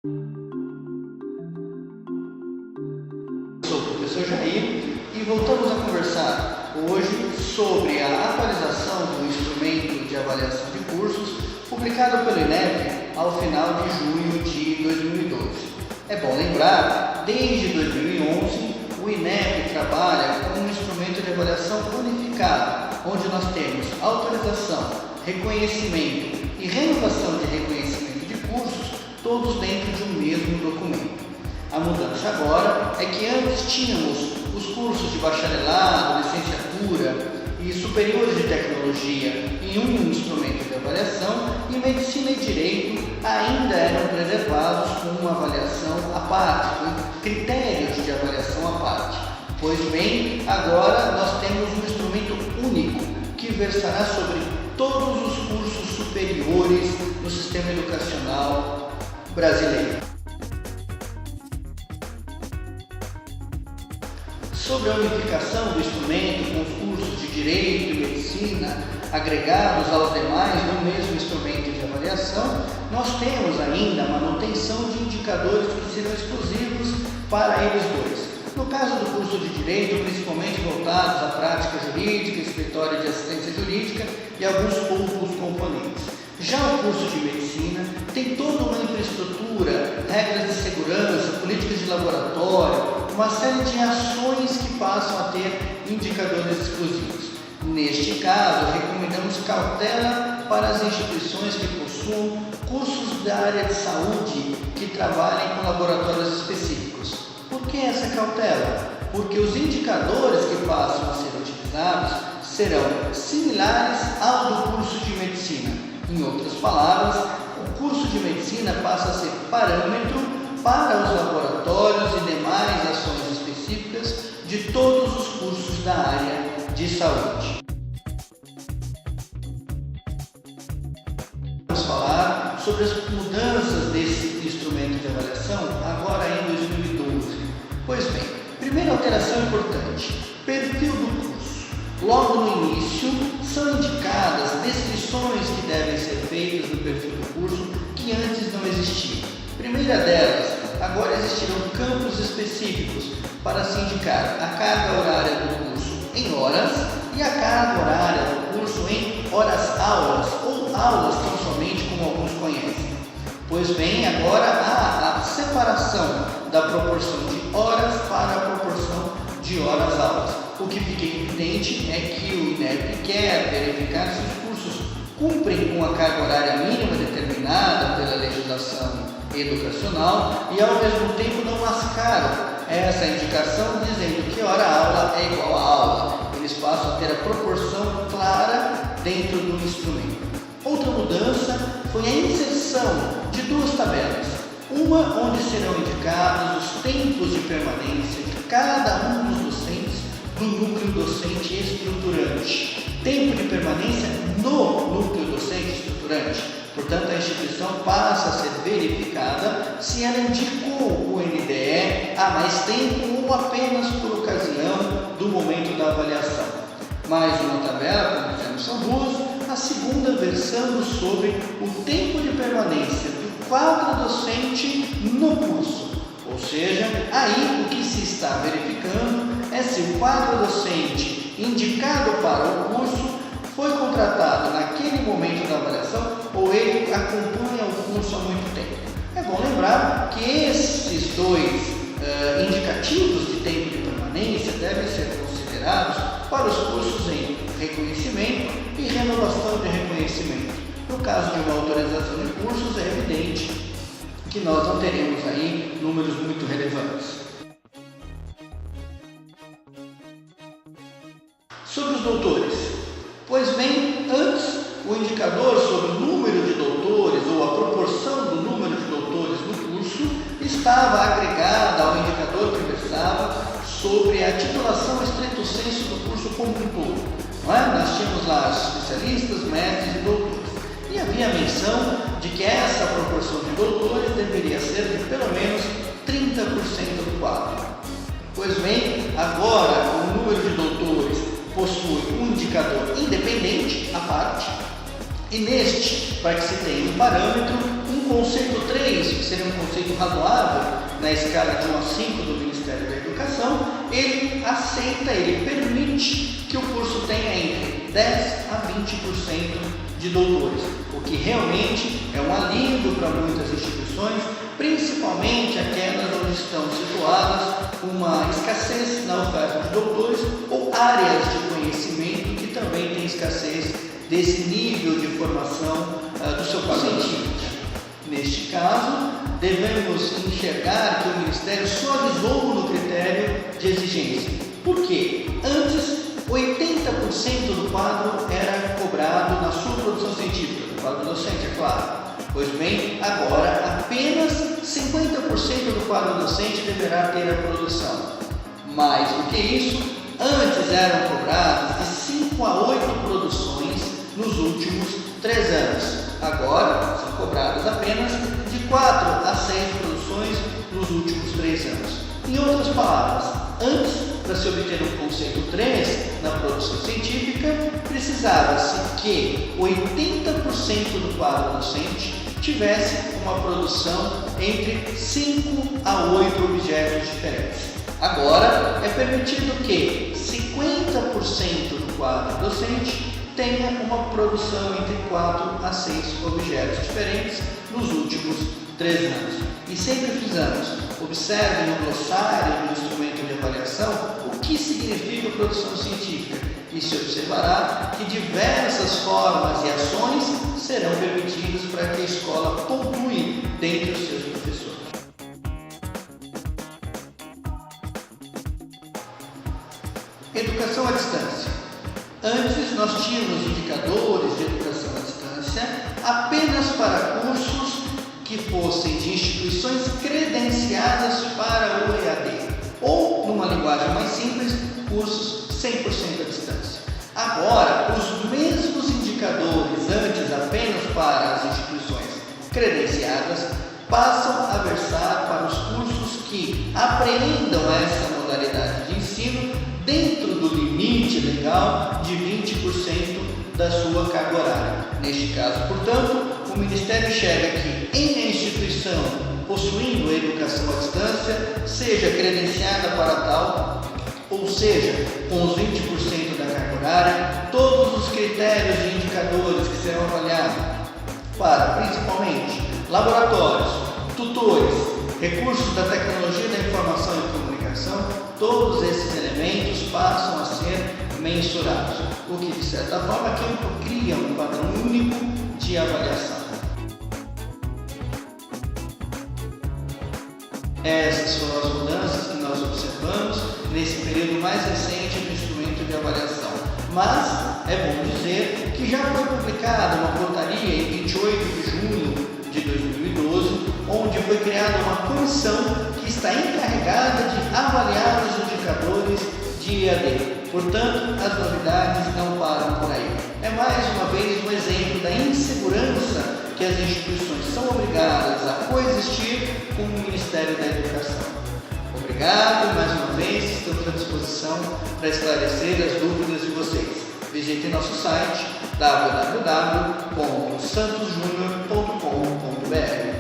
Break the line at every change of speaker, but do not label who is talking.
Sou o professor Jair e voltamos a conversar hoje sobre a atualização do instrumento de avaliação de cursos publicado pelo INEP ao final de junho de 2012. É bom lembrar, desde 2011, o INEP trabalha com um instrumento de avaliação unificado, onde nós temos autorização, reconhecimento e renovação de reconhecimento de cursos, todos dentro de um mesmo documento. A mudança agora é que antes tínhamos os cursos de bacharelado, licenciatura e superiores de tecnologia em um instrumento de avaliação e medicina e direito ainda eram preservados com uma avaliação à parte, com critérios de avaliação à parte. Pois bem, agora nós temos um instrumento único que versará sobre todos os cursos superiores no sistema educacional brasileiro. Sobre a unificação do instrumento com os cursos de Direito e Medicina agregados aos demais no mesmo instrumento de avaliação, nós temos ainda a manutenção de indicadores que serão exclusivos para eles dois. No caso do curso de Direito, principalmente voltados à prática jurídica, escritório de assistência jurídica e alguns poucos componentes. Já o curso de Medicina tem toda uma infraestrutura, regras de segurança, políticas de laboratório, uma série de ações que passam a ter indicadores exclusivos. Neste caso, recomendamos cautela para as instituições que possuam cursos da área de saúde que trabalhem com laboratórios específicos. Por que essa cautela? Porque os indicadores que passam a ser utilizados serão similares ao do curso de Medicina. Em outras palavras, o curso de Medicina passa a ser parâmetro para os laboratórios e demais ações específicas de todos os cursos da área de saúde. Vamos falar sobre as mudanças desse instrumento de avaliação agora em 2012. Pois bem, primeira alteração importante, perfil do curso. Logo no início, são indicadas descrições que devem ser feitas no perfil do curso que antes não existiam. Primeira delas, agora existirão campos específicos para se indicar a carga horária do curso em horas e a carga horária do curso em horas-aulas ou aulas tão somente como alguns conhecem. Pois bem, agora há a separação da proporção de horas para a proporção de horas-aulas. O que fica evidente é que o INEP quer verificar se os cursos cumprem com a carga horária mínima determinada pela legislação educacional e ao mesmo tempo não mascaram essa indicação dizendo que hora-aula é igual a aula. Eles passam a ter a proporção clara dentro do instrumento. Outra mudança foi a inserção de duas tabelas. Uma onde serão indicados os tempos de permanência de cada um dos docentes do núcleo docente estruturante. Tempo de permanência no núcleo docente estruturante. Portanto, a instituição passa a ser verificada se ela indicou o NDE há mais tempo ou apenas por ocasião do momento da avaliação. Mais uma tabela, como dizemos, são duas. A segunda versando sobre o tempo de permanência do quadro docente no curso. Ou seja, aí o que se está verificando é se o quadro docente indicado para o curso foi contratado naquele momento da avaliação ou ele acompanha o curso há muito tempo. É bom lembrar que esses dois indicativos de tempo de permanência devem ser considerados para os cursos em reconhecimento e renovação de reconhecimento. No caso de uma autorização de cursos, é evidente que nós não teremos aí números muito relevantes. Sobre os doutores. Pois bem, antes o indicador sobre o número de doutores ou a proporção do número de doutores no curso estava agregada ao indicador que versava sobre a titulação estricto sensu do curso como um todo. Não é? Nós tínhamos lá especialistas, mestres e doutores. E havia a menção de que essa proporção de doutores deveria ser de pelo menos 30% do quadro. Pois bem, agora o número de doutores possui um indicador independente à parte e neste, para que se tenha um parâmetro, conceito 3, que seria um conceito razoável na escala de 1 a 5 do Ministério da Educação, ele aceita, ele permite que o curso tenha entre 10 a 20% de doutores, o que realmente é um alívio para muitas instituições, principalmente aquelas onde estão situadas uma escassez na oferta de doutores ou áreas de conhecimento que também têm escassez desse nível de formação do seu quadro científico. Neste caso, devemos enxergar que o Ministério suavizou no critério de exigência. Por quê? Antes, 80% do quadro era cobrado na sua produção científica, do quadro docente, é claro. Pois bem, agora apenas 50% do quadro docente deverá ter a produção. Mais do que isso, antes eram cobradas de 5 a 8 produções nos últimos 3 anos. Agora são cobradas apenas de 4 a 6 produções nos últimos 3 anos. Em outras palavras, antes, para se obter um conceito 3 na produção científica, precisava-se que 80% do quadro docente tivesse uma produção entre 5 a 8 objetos diferentes. Agora, é permitido que 50% do quadro docente tenha uma produção entre 4 a 6 objetos diferentes nos últimos 3 anos. E sempre frisamos, observe no glossário do instrumento de avaliação o que significa produção científica e se observará que diversas formas e ações serão permitidas para que a escola pontue dentre os seus professores. Educação à distância. Antes nós tínhamos indicadores de educação à distância apenas para cursos que fossem de instituições credenciadas para o EAD, ou, numa linguagem mais simples, cursos 100% à distância. Agora, os mesmos indicadores, antes apenas para as instituições credenciadas, passam a versar para os cursos que apreendam essa modalidade de ensino dentro do limite legal de 20% da sua carga horária. Neste caso, portanto, o Ministério enxerga que em a instituição possuindo a educação à distância, seja credenciada para tal, ou seja, com os 20% da carga horária, todos os critérios e indicadores que serão avaliados para, principalmente, laboratórios, tutores, recursos da tecnologia da informação e comunicação, todos esses elementos passam a ser mensurados, o que, de certa forma, cria um padrão único de avaliação. Essas foram as mudanças que nós observamos nesse período mais recente do instrumento de avaliação. Mas é bom dizer que já foi publicada uma portaria em 28 de junho de 2012, onde foi criada uma comissão que está encarregada de avaliar os indicadores de EAD. Portanto, as novidades não param por aí. É mais uma vez um exemplo da insegurança que as instituições são obrigadas a coexistir com o Ministério da Educação. Obrigado, mais uma vez, estamos à disposição para esclarecer as dúvidas de vocês. Visite nosso site www.santosjunior.com.br.